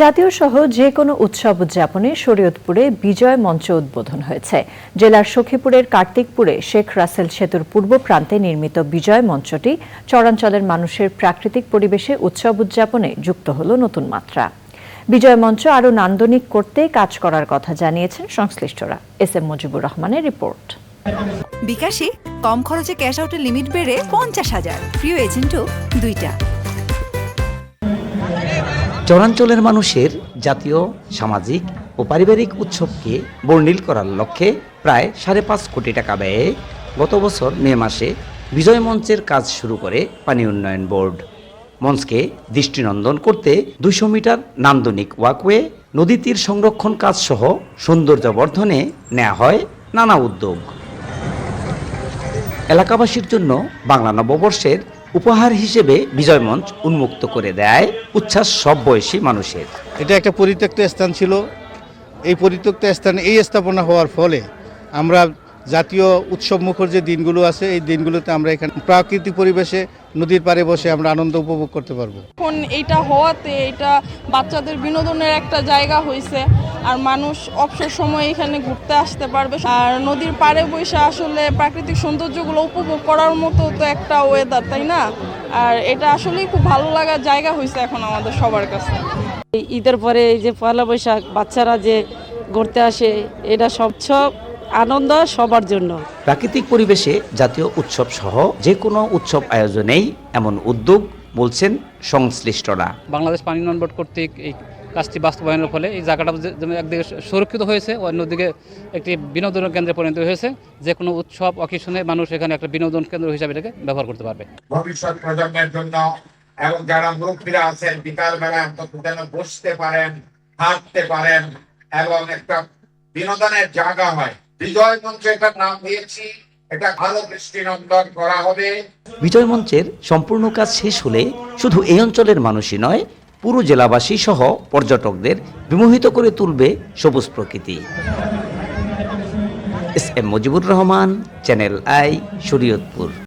জাতীয় সহ যে কোনো উৎসব উদযাপনে শরীয়তপুরে বিজয় মঞ্চ উদ্বোধন হয়েছে। জেলার সখীপুরের কার্তিকপুরে শেখ রাসেল সেতুর পূর্ব প্রান্তে নির্মিত বিজয় মঞ্চটি চরাঞ্চলের মানুষের প্রাকৃতিক পরিবেশে উৎসব উদযাপনে যুক্ত হল নতুন মাত্রা। বিজয় মঞ্চ আরও নান্দনিক করতে কাজ করার কথা জানিয়েছেন সংশ্লিষ্টরা। এস এম মুজিবুর রহমানের রিপোর্ট। বিকাশে কম খরচে ক্যাশ আউটের লিমিট বেড়ে 50,000, প্রিয় এজেন্টও 2টা। চরাঞ্চলের মানুষের জাতীয়, সামাজিক ও পারিবারিক উৎসবকে বর্ণিল করার লক্ষ্যে প্রায় 5.5 কোটি টাকা ব্যয়ে গত বছর মে মাসে বিজয় মঞ্চের কাজ শুরু করে পানি উন্নয়ন বোর্ড। মঞ্চকে দৃষ্টিনন্দন করতে 200 মিটার নান্দনিক ওয়াকওয়ে, নদী তীর সংরক্ষণ কাজ সহ সৌন্দর্য বর্ধনে নেওয়া হয় নানা উদ্যোগ। এলাকাবাসীর জন্য বাংলা নববর্ষের উপহার হিসেবে বিজয় মঞ্চ উন্মুক্ত করে দেয় উচ্ছ্বাস সব বয়সী মানুষের। এটা একটা পরিত্যক্ত স্থান ছিল। এই পরিত্যক্ত স্থানে এই স্থাপনা হওয়ার ফলে আমরা জাতীয় উৎসব মুখর যে দিনগুলো আছে এই দিনগুলোতে আমরা এখানে প্রাকৃতিক পরিবেশে নদীর পাড়ে বসে আমরা আনন্দ উপভোগ করতে পারবো। এখন এইটা হওয়াতে এটা বাচ্চাদের বিনোদনের একটা জায়গা হয়েছে, আর মানুষ অবসর সময় এখানে ঘুরতে আসতে পারবে। আর নদীর পাড়ে বসে আসলে প্রাকৃতিক সৌন্দর্যগুলো উপভোগ করার মতো তো একটা ওয়েদার, তাই না? আর এটা আসলেই খুব ভালো লাগার জায়গা হয়েছে এখন আমাদের সবার কাছে। ঈদের পরে এই যে পয়লা বৈশাখ বাচ্চারা যে ঘুরতে আসে, এটা সবচেয়ে আনন্দ সবার জন্য। প্রাকৃতিক পরিবেশে জাতীয় উৎসব সহ যে কোনো উৎসব আয়োজনেই এমন উদ্যোগ বলছেন সংশ্লিষ্টরা। বাংলাদেশ পানি উন্নয়ন বোর্ড কর্তৃক এই কাজটি বাস্তবায়নের ফলে এই জায়গাটা একদিকে সুরক্ষিত হয়েছে, অন্যদিকে একটি বিনোদন কেন্দ্রে পরিণত হয়েছে। যে কোনো উৎসব অকেশনে মানুষ এখানে একটা বিনোদন কেন্দ্র হিসাবে এটাকে ব্যবহার করতে পারবে। ভবিষ্যৎ প্রজন্মের জন্য এবং যারা মুরব্বীরা আছেন বিকালবেলা যেন বসতে পারেন, হাঁটতে পারেন এবং একটা বিনোদনের জায়গা হয়। বিজয় মঞ্চ এটার নাম দিয়েছি, এটা ভালো দৃষ্টিনন্দন করা হবে। বিজয় মঞ্চের সম্পূর্ণ কাজ শেষ হলে শুধু এই অঞ্চলের মানুষই নয়, পুরো জেলাবাসী সহ পর্যটকদের বিমোহিত করে তুলবে সবুজ প্রকৃতি। S M Mujibur Rahman, channel I, Shariatpur.